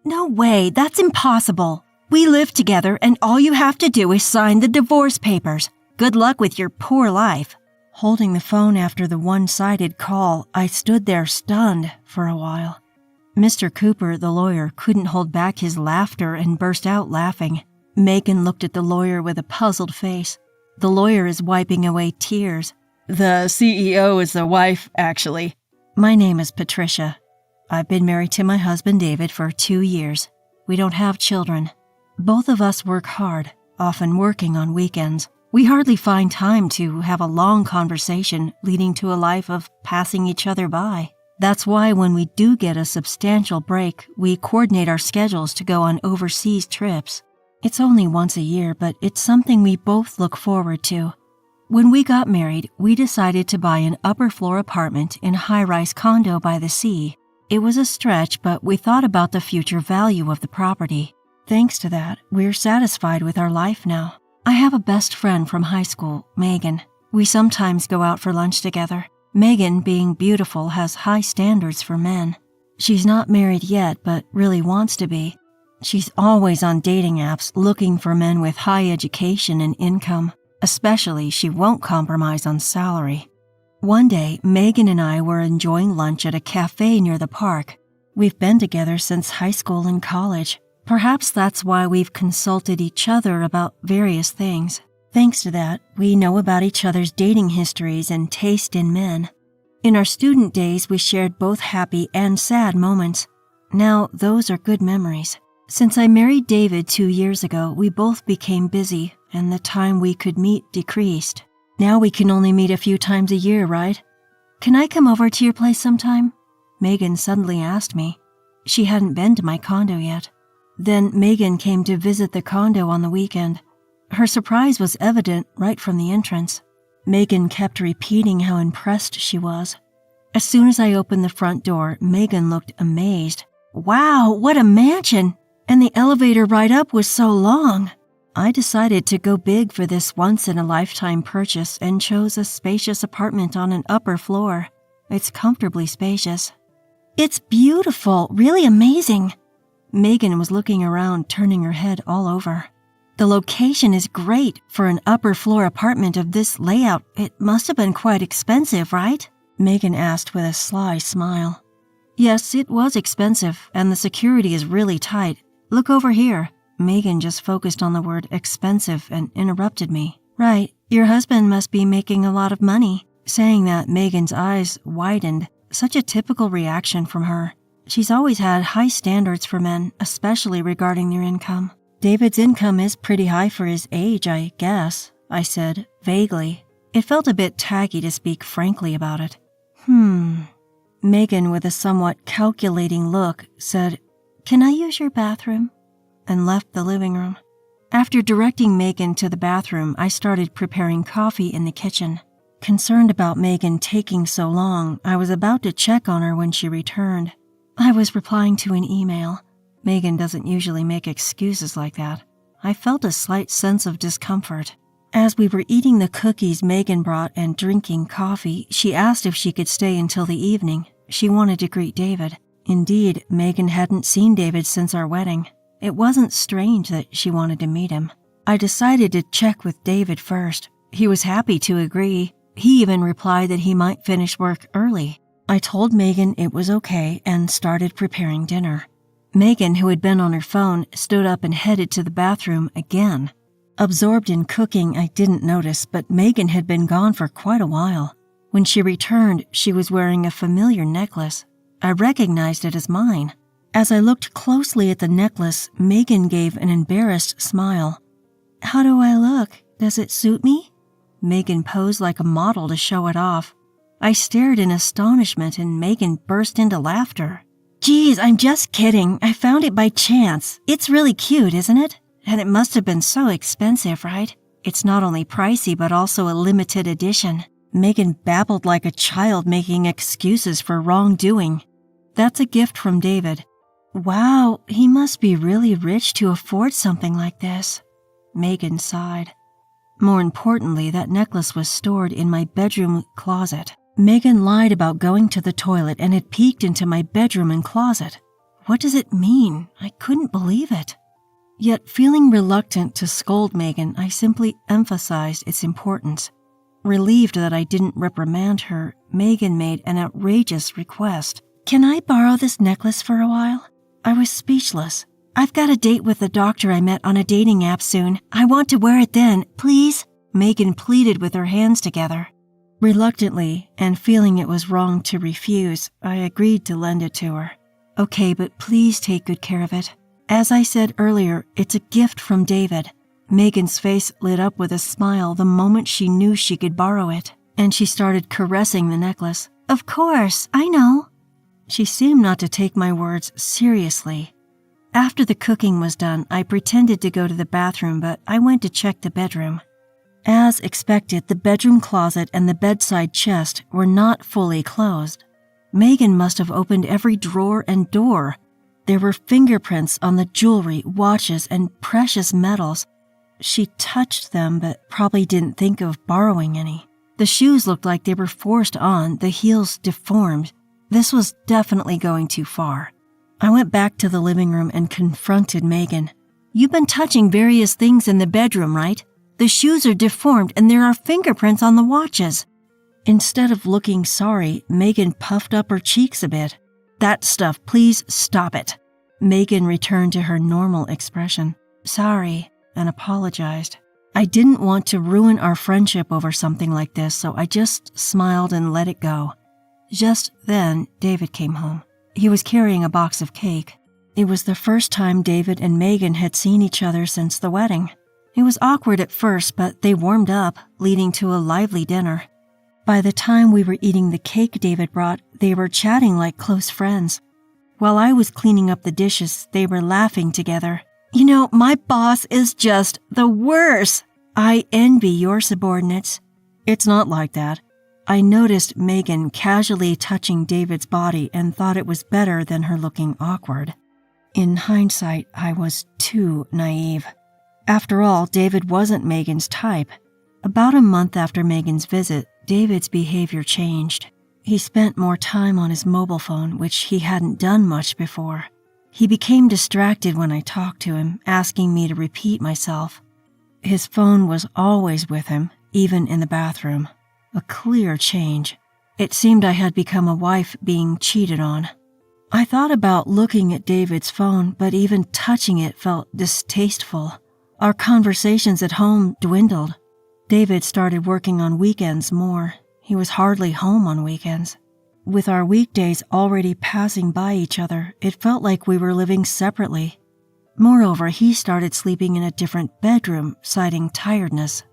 No way, that's impossible. We live together and all you have to do is sign the divorce papers. Good luck with your poor life. Holding the phone after the one-sided call, I stood there stunned for a while. Mr. Cooper, the lawyer, couldn't hold back his laughter and burst out laughing. Megan looked at the lawyer with a puzzled face. The lawyer is wiping away tears. The CEO is the wife, actually. My name is Patricia. I've been married to my husband David for 2 years. We don't have children. Both of us work hard, often working on weekends. We hardly find time to have a long conversation leading to a life of passing each other by. That's why when we do get a substantial break, we coordinate our schedules to go on overseas trips. It's only once a year, but it's something we both look forward to. When we got married, we decided to buy an upper-floor apartment in a high-rise condo by the sea. It was a stretch, but we thought about the future value of the property. Thanks to that, we're satisfied with our life now. I have a best friend from high school, Megan. We sometimes go out for lunch together. Megan, being beautiful, has high standards for men. She's not married yet, but really wants to be. She's always on dating apps looking for men with high education and income. Especially, she won't compromise on salary. One day, Megan and I were enjoying lunch at a cafe near the park. We've been together since high school and college. Perhaps that's why we've consulted each other about various things. Thanks to that, we know about each other's dating histories and taste in men. In our student days, we shared both happy and sad moments. Now, those are good memories. Since I married David 2 years ago, we both became busy, and the time we could meet decreased. Now we can only meet a few times a year, right? Can I come over to your place sometime? Megan suddenly asked me. She hadn't been to my condo yet. Then Megan came to visit the condo on the weekend. Her surprise was evident right from the entrance. Megan kept repeating how impressed she was. As soon as I opened the front door, Megan looked amazed. Wow, what a mansion! And the elevator ride up was so long. I decided to go big for this once-in-a-lifetime purchase and chose a spacious apartment on an upper floor. It's comfortably spacious. It's beautiful, really amazing. Megan was looking around, turning her head all over. The location is great for an upper-floor apartment of this layout. It must have been quite expensive, right? Megan asked with a sly smile. Yes, it was expensive, and the security is really tight. Look over here. Megan just focused on the word expensive and interrupted me. Right, your husband must be making a lot of money. Saying that, Megan's eyes widened, such a typical reaction from her. She's always had high standards for men, especially regarding their income. David's income is pretty high for his age, I guess, I said, vaguely. It felt a bit tacky to speak frankly about it. Megan, with a somewhat calculating look, said, Can I use your bathroom? And left the living room. After directing Megan to the bathroom, I started preparing coffee in the kitchen. Concerned about Megan taking so long, I was about to check on her when she returned. I was replying to an email. Megan doesn't usually make excuses like that. I felt a slight sense of discomfort. As we were eating the cookies Megan brought and drinking coffee, she asked if she could stay until the evening. She wanted to greet David. Indeed, Megan hadn't seen David since our wedding. It wasn't strange that she wanted to meet him. I decided to check with David first. He was happy to agree. He even replied that he might finish work early. I told Megan it was okay and started preparing dinner. Megan, who had been on her phone, stood up and headed to the bathroom again. Absorbed in cooking, I didn't notice, but Megan had been gone for quite a while. When she returned, she was wearing a familiar necklace. I recognized it as mine. As I looked closely at the necklace, Megan gave an embarrassed smile. How do I look? Does it suit me? Megan posed like a model to show it off. I stared in astonishment and Megan burst into laughter. Geez, I'm just kidding. I found it by chance. It's really cute, isn't it? And it must have been so expensive, right? It's not only pricey, but also a limited edition. Megan babbled like a child making excuses for wrongdoing. That's a gift from David. Wow, he must be really rich to afford something like this. Megan sighed. More importantly, that necklace was stored in my bedroom closet. Megan lied about going to the toilet and had peeked into my bedroom and closet. What does it mean? I couldn't believe it. Yet, feeling reluctant to scold Megan, I simply emphasized its importance. Relieved that I didn't reprimand her, Megan made an outrageous request. "Can I borrow this necklace for a while?" I was speechless. "I've got a date with the doctor I met on a dating app soon. I want to wear it then, please," Megan pleaded with her hands together. Reluctantly, and feeling it was wrong to refuse, I agreed to lend it to her. "Okay, but please take good care of it. As I said earlier, it's a gift from David." Megan's face lit up with a smile the moment she knew she could borrow it, and she started caressing the necklace. "Of course, I know." She seemed not to take my words seriously. After the cooking was done, I pretended to go to the bathroom, but I went to check the bedroom. As expected, the bedroom closet and the bedside chest were not fully closed. Megan must have opened every drawer and door. There were fingerprints on the jewelry, watches, and precious metals. She touched them, but probably didn't think of borrowing any. The shoes looked like they were forced on, the heels deformed. This was definitely going too far. I went back to the living room and confronted Megan. "You've been touching various things in the bedroom, right? The shoes are deformed and there are fingerprints on the watches." Instead of looking sorry, Megan puffed up her cheeks a bit. "That stuff, please stop it." Megan returned to her normal expression. "Sorry," and apologized. I didn't want to ruin our friendship over something like this, so I just smiled and let it go. Just then, David came home. He was carrying a box of cake. It was the first time David and Megan had seen each other since the wedding. It was awkward at first, but they warmed up, leading to a lively dinner. By the time we were eating the cake David brought, they were chatting like close friends. While I was cleaning up the dishes, they were laughing together. "You know, my boss is just the worst. I envy your subordinates." "It's not like that." I noticed Megan casually touching David's body and thought it was better than her looking awkward. In hindsight, I was too naive. After all, David wasn't Megan's type. About a month after Megan's visit, David's behavior changed. He spent more time on his mobile phone, which he hadn't done much before. He became distracted when I talked to him, asking me to repeat myself. His phone was always with him, even in the bathroom. A clear change. It seemed I had become a wife being cheated on. I thought about looking at David's phone, but even touching it felt distasteful. Our conversations at home dwindled. David started working on weekends more. He was hardly home on weekends. With our weekdays already passing by each other, it felt like we were living separately. Moreover, he started sleeping in a different bedroom, citing tiredness.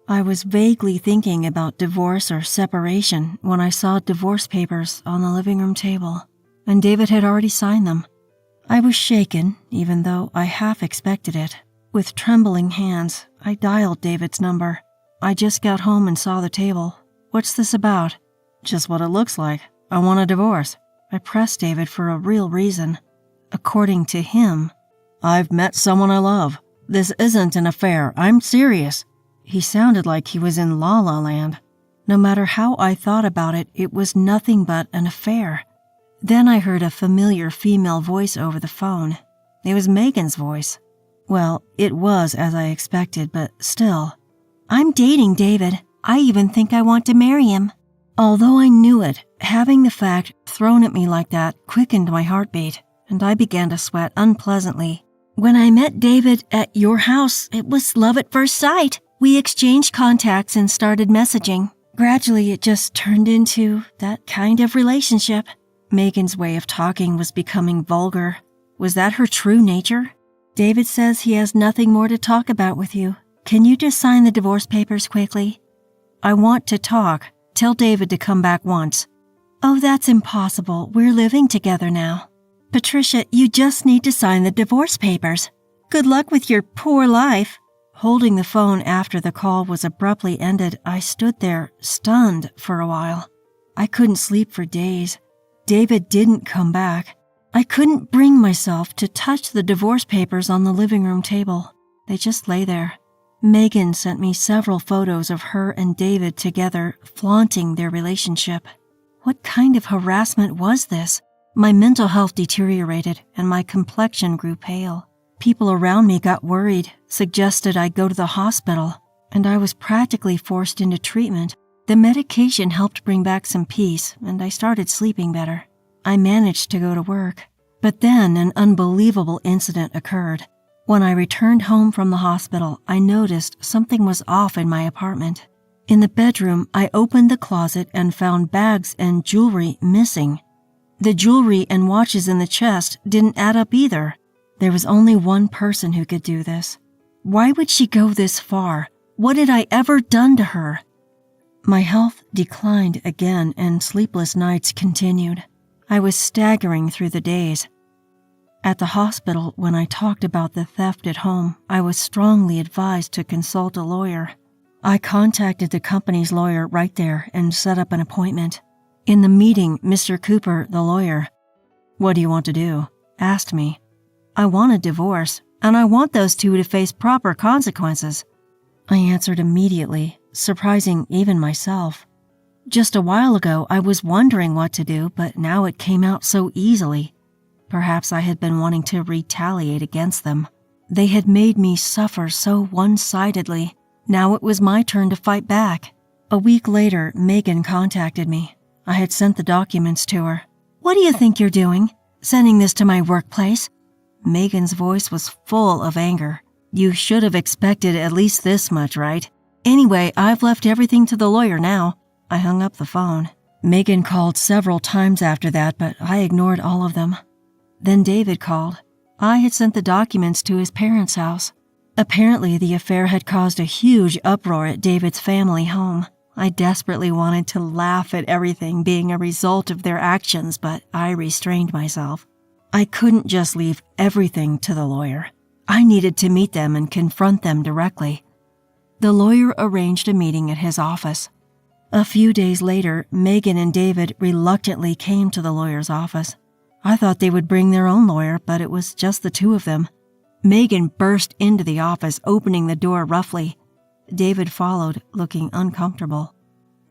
I was vaguely thinking about divorce or separation when I saw divorce papers on the living room table, and David had already signed them. I was shaken, even though I half expected it. With trembling hands, I dialed David's number. "I just got home and saw the table. What's this about?" "Just what it looks like. I want a divorce." I pressed David for a real reason. According to him, "I've met someone I love. This isn't an affair. I'm serious." He sounded like he was in La La Land. No matter how I thought about it, it was nothing but an affair. Then I heard a familiar female voice over the phone. It was Megan's voice. Well, it was as I expected, but still. "I'm dating David. I even think I want to marry him." Although I knew it, having the fact thrown at me like that quickened my heartbeat, and I began to sweat unpleasantly. "When I met David at your house, it was love at first sight. We exchanged contacts and started messaging. Gradually, it just turned into that kind of relationship." Megan's way of talking was becoming vulgar. Was that her true nature? "David says he has nothing more to talk about with you. Can you just sign the divorce papers quickly?" "I want to talk. Tell David to come back once." "Oh, that's impossible. We're living together now." "Patricia, you just need to sign the divorce papers. Good luck with your poor life." Holding the phone after the call was abruptly ended, I stood there, stunned, for a while. I couldn't sleep for days. David didn't come back. I couldn't bring myself to touch the divorce papers on the living room table. They just lay there. Megan sent me several photos of her and David together, flaunting their relationship. What kind of harassment was this? My mental health deteriorated and my complexion grew pale. People around me got worried, suggested I go to the hospital, and I was practically forced into treatment. The medication helped bring back some peace, and I started sleeping better. I managed to go to work. But then an unbelievable incident occurred. When I returned home from the hospital, I noticed something was off in my apartment. In the bedroom, I opened the closet and found bags and jewelry missing. The jewelry and watches in the chest didn't add up either. There was only one person who could do this. Why would she go this far? What had I ever done to her? My health declined again and sleepless nights continued. I was staggering through the days. At the hospital, when I talked about the theft at home, I was strongly advised to consult a lawyer. I contacted the company's lawyer right there and set up an appointment. In the meeting, Mr. Cooper, the lawyer, "What do you want to do?" asked me. "I want a divorce, and I want those two to face proper consequences." I answered immediately, surprising even myself. Just a while ago, I was wondering what to do, but now it came out so easily. Perhaps I had been wanting to retaliate against them. They had made me suffer so one-sidedly. Now it was my turn to fight back. A week later, Megan contacted me. I had sent the documents to her. "What do you think you're doing? Sending this to my workplace?" Megan's voice was full of anger. "You should have expected at least this much, right? Anyway, I've left everything to the lawyer now." I hung up the phone. Megan called several times after that, but I ignored all of them. Then David called. I had sent the documents to his parents' house. Apparently, the affair had caused a huge uproar at David's family home. I desperately wanted to laugh at everything being a result of their actions, but I restrained myself. I couldn't just leave everything to the lawyer. I needed to meet them and confront them directly. The lawyer arranged a meeting at his office. A few days later, Megan and David reluctantly came to the lawyer's office. I thought they would bring their own lawyer, but it was just the two of them. Megan burst into the office, opening the door roughly. David followed, looking uncomfortable.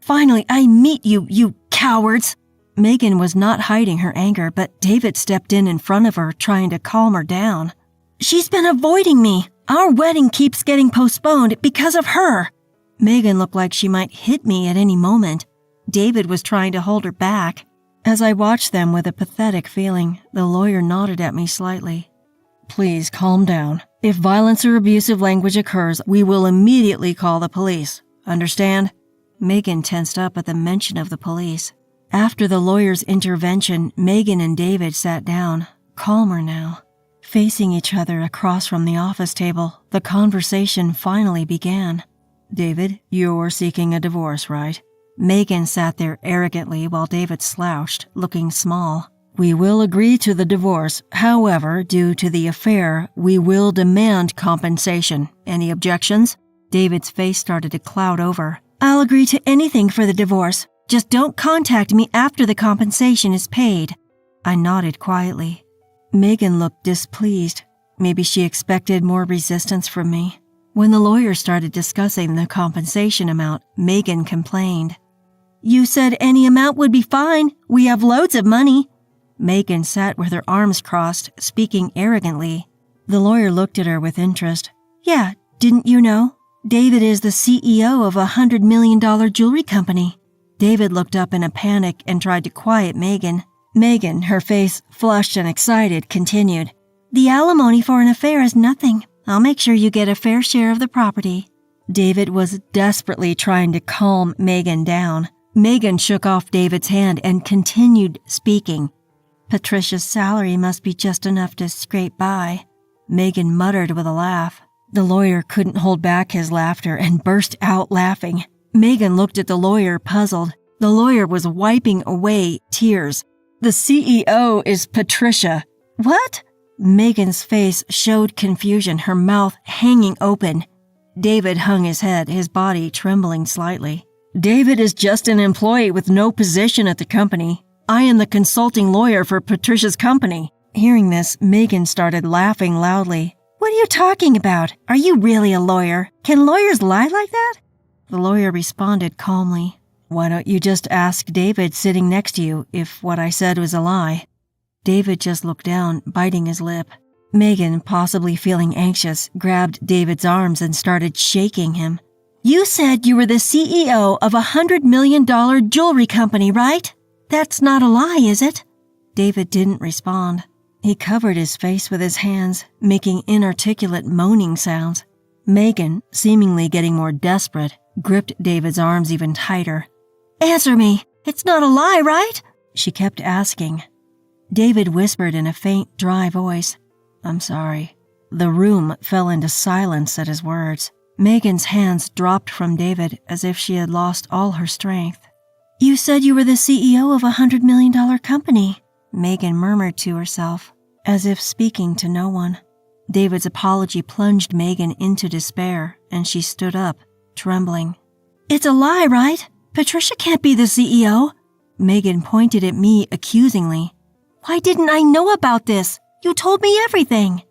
"Finally, I meet you, you cowards!" Megan was not hiding her anger, but David stepped in front of her, trying to calm her down. "She's been avoiding me. Our wedding keeps getting postponed because of her." Megan looked like she might hit me at any moment. David was trying to hold her back. As I watched them with a pathetic feeling, the lawyer nodded at me slightly. "Please calm down. If violence or abusive language occurs, we will immediately call the police. Understand?" Megan tensed up at the mention of the police. After the lawyer's intervention, Megan and David sat down, calmer now. Facing each other across from the office table, the conversation finally began. "David, you're seeking a divorce, right?" Megan sat there arrogantly while David slouched, looking small. "We will agree to the divorce. However, due to the affair, we will demand compensation. Any objections?" David's face started to cloud over. "I'll agree to anything for the divorce. Just don't contact me after the compensation is paid." I nodded quietly. Megan looked displeased. Maybe she expected more resistance from me. When the lawyer started discussing the compensation amount, Megan complained. "You said any amount would be fine. We have loads of money." Megan sat with her arms crossed, speaking arrogantly. The lawyer looked at her with interest. "Yeah, didn't you know? David is the CEO of a $100 million jewelry company." David looked up in a panic and tried to quiet Megan. Megan, her face flushed and excited, continued. "The alimony for an affair is nothing. I'll make sure you get a fair share of the property." David was desperately trying to calm Megan down. Megan shook off David's hand and continued speaking. "Patricia's salary must be just enough to scrape by." Megan muttered with a laugh. The lawyer couldn't hold back his laughter and burst out laughing. Megan looked at the lawyer, puzzled. The lawyer was wiping away tears. "The CEO is Patricia." "What?" Megan's face showed confusion, her mouth hanging open. David hung his head, his body trembling slightly. "David is just an employee with no position at the company. I am the consulting lawyer for Patricia's company." Hearing this, Megan started laughing loudly. "What are you talking about? Are you really a lawyer? Can lawyers lie like that?" The lawyer responded calmly. "Why don't you just ask David sitting next to you if what I said was a lie?" David just looked down, biting his lip. Megan, possibly feeling anxious, grabbed David's arms and started shaking him. You said you were the CEO of a $100 million jewelry company, right? That's not a lie, is it? David didn't respond. He covered his face with his hands, making inarticulate moaning sounds. Megan, seemingly getting more desperate, gripped David's arms even tighter. Answer me! It's not a lie, right? She kept asking. David whispered in a faint, dry voice, I'm sorry. The room fell into silence at his words. Megan's hands dropped from David as if she had lost all her strength. You said you were the CEO of a $100 million company, Megan murmured to herself, as if speaking to no one. David's apology plunged Megan into despair, and she stood up, trembling. It's a lie, right? Patricia can't be the CEO. Megan pointed at me accusingly. Why didn't I know about this? You told me everything.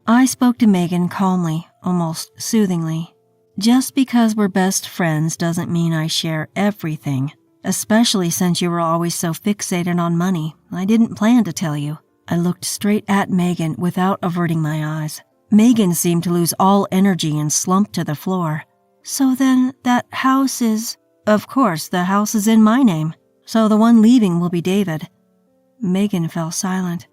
I spoke to Megan calmly, almost soothingly. Just because we're best friends doesn't mean I share everything, especially since you were always so fixated on money. I didn't plan to tell you. I looked straight at Megan without averting my eyes. Megan seemed to lose all energy and slumped to the floor. So then that house is... Of course, the house is in my name, so the one leaving will be David. Megan fell silent.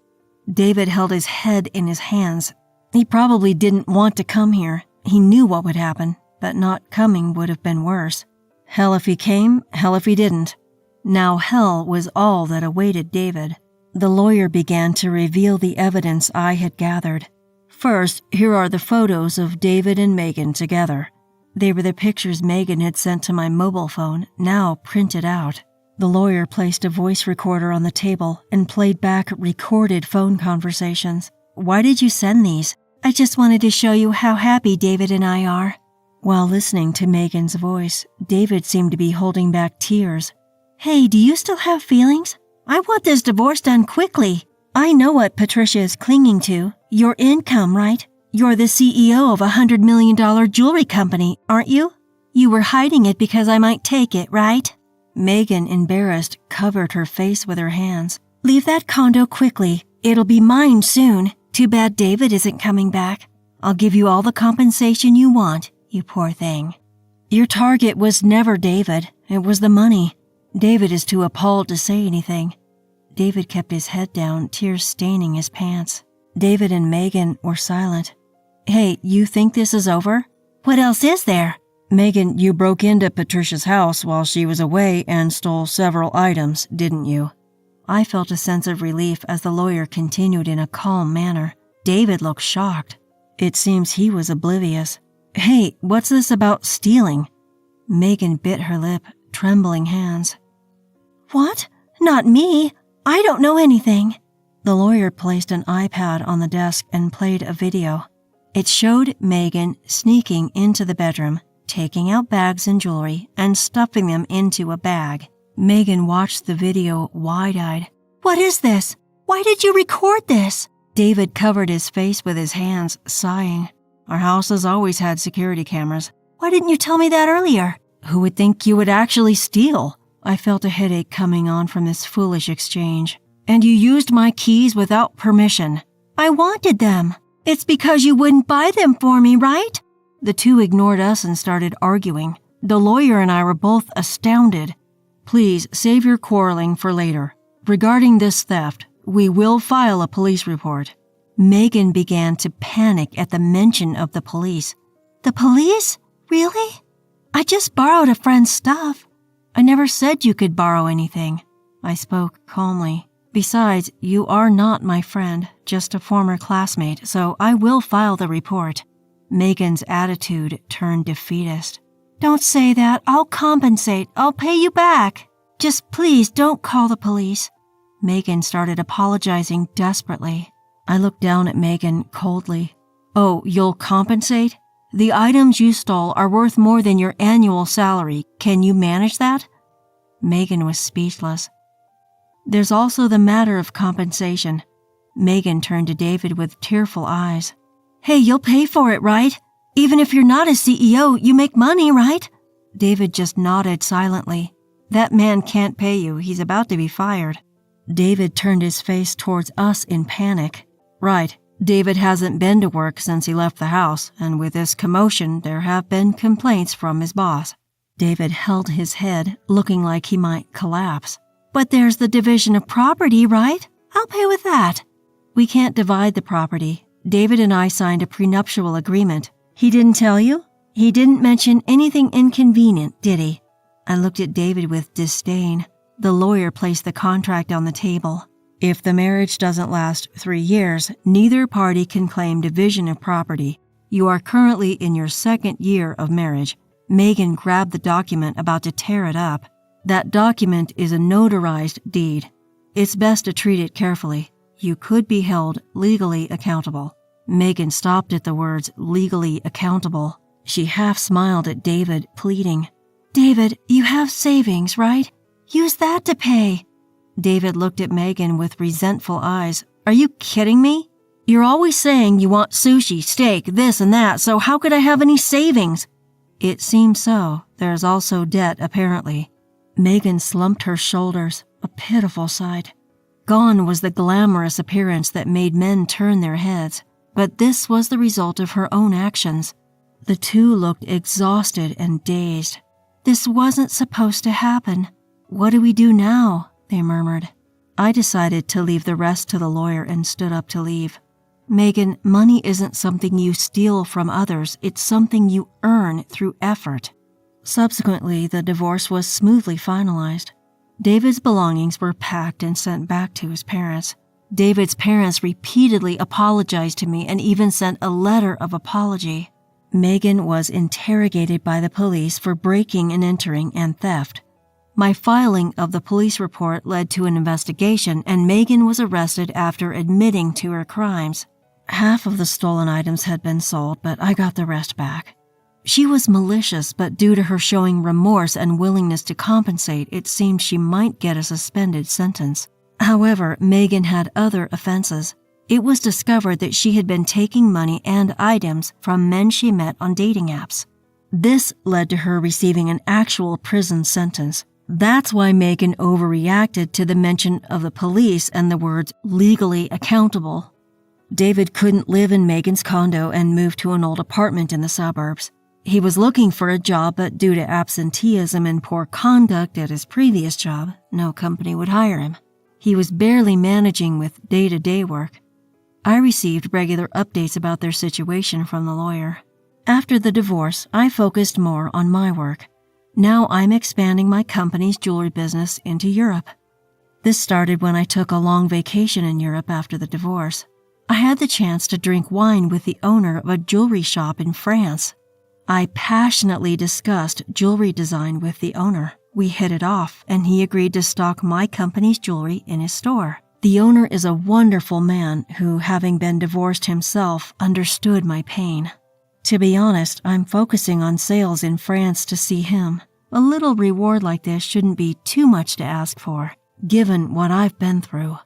David held his head in his hands. He probably didn't want to come here. He knew what would happen, but not coming would have been worse. Hell if he came, hell if he didn't. Now hell was all that awaited David. The lawyer began to reveal the evidence I had gathered. First, here are the photos of David and Megan together. They were the pictures Megan had sent to my mobile phone, now printed out. The lawyer placed a voice recorder on the table and played back recorded phone conversations. Why did you send these? I just wanted to show you how happy David and I are. While listening to Megan's voice, David seemed to be holding back tears. Hey, do you still have feelings? I want this divorce done quickly. I know what Patricia is clinging to. Your income, right? You're the CEO of a $100 million jewelry company, aren't you? You were hiding it because I might take it, right? Megan, embarrassed, covered her face with her hands. Leave that condo quickly. It'll be mine soon. Too bad David isn't coming back. I'll give you all the compensation you want, you poor thing. Your target was never David. It was the money. David is too appalled to say anything. David kept his head down, tears staining his pants. David and Megan were silent. Hey, you think this is over? What else is there? Megan, you broke into Patricia's house while she was away and stole several items, didn't you? I felt a sense of relief as the lawyer continued in a calm manner. David looked shocked. It seems he was oblivious. Hey, what's this about stealing? Megan bit her lip, trembling hands. What? Not me. I don't know anything. The lawyer placed an iPad on the desk and played a video. It showed Megan sneaking into the bedroom, taking out bags and jewelry, and stuffing them into a bag. Megan watched the video wide-eyed. What is this? Why did you record this? David covered his face with his hands, sighing. Our house has always had security cameras. Why didn't you tell me that earlier? Who would think you would actually steal? I felt a headache coming on from this foolish exchange. And you used my keys without permission. I wanted them. It's because you wouldn't buy them for me, right? The two ignored us and started arguing. The lawyer and I were both astounded. Please save your quarreling for later. Regarding this theft, we will file a police report. Megan began to panic at the mention of the police. The police? Really? I just borrowed a friend's stuff. I never said you could borrow anything. I spoke calmly. Besides, you are not my friend, just a former classmate, so I will file the report. Megan's attitude turned defeatist. Don't say that. I'll compensate. I'll pay you back. Just please don't call the police. Megan started apologizing desperately. I looked down at Megan coldly. Oh, you'll compensate? The items you stole are worth more than your annual salary. Can you manage that? Megan was speechless. There's also the matter of compensation. Megan turned to David with tearful eyes. Hey, you'll pay for it, right? Even if you're not a CEO, you make money, right? David just nodded silently. That man can't pay you. He's about to be fired. David turned his face towards us in panic. Right. David hasn't been to work since he left the house, and with this commotion, there have been complaints from his boss. David held his head, looking like he might collapse. But there's the division of property, right? I'll pay with that. We can't divide the property. David and I signed a prenuptial agreement. He didn't tell you? He didn't mention anything inconvenient, did he? I looked at David with disdain. The lawyer placed the contract on the table. If the marriage doesn't last 3 years, neither party can claim division of property. You are currently in your 2nd year of marriage. Megan grabbed the document, about to tear it up. That document is a notarized deed. It's best to treat it carefully. You could be held legally accountable. Megan stopped at the words legally accountable. She half smiled at David, pleading, David, you have savings, right? Use that to pay. David looked at Megan with resentful eyes. Are you kidding me? You're always saying you want sushi, steak, this and that, so how could I have any savings? It seems so. There's also debt, apparently. Megan slumped her shoulders, a pitiful sight. Gone was the glamorous appearance that made men turn their heads, but this was the result of her own actions. The two looked exhausted and dazed. This wasn't supposed to happen. What do we do now? They murmured. I decided to leave the rest to the lawyer and stood up to leave. Megan, money isn't something you steal from others, it's something you earn through effort. Subsequently, the divorce was smoothly finalized. David's belongings were packed and sent back to his parents. David's parents repeatedly apologized to me and even sent a letter of apology. Megan was interrogated by the police for breaking and entering and theft. My filing of the police report led to an investigation, and Megan was arrested after admitting to her crimes. Half of the stolen items had been sold, but I got the rest back. She was malicious, but due to her showing remorse and willingness to compensate, it seemed she might get a suspended sentence. However, Megan had other offenses. It was discovered that she had been taking money and items from men she met on dating apps. This led to her receiving an actual prison sentence. That's why Megan overreacted to the mention of the police and the words legally accountable. David couldn't live in Megan's condo and moved to an old apartment in the suburbs. He was looking for a job, but due to absenteeism and poor conduct at his previous job, no company would hire him. He was barely managing with day-to-day work. I received regular updates about their situation from the lawyer. After the divorce, I focused more on my work. Now I'm expanding my company's jewelry business into Europe. This started when I took a long vacation in Europe after the divorce. I had the chance to drink wine with the owner of a jewelry shop in France. I passionately discussed jewelry design with the owner. We hit it off, and he agreed to stock my company's jewelry in his store. The owner is a wonderful man who, having been divorced himself, understood my pain. To be honest, I'm focusing on sales in France to see him. A little reward like this shouldn't be too much to ask for, given what I've been through.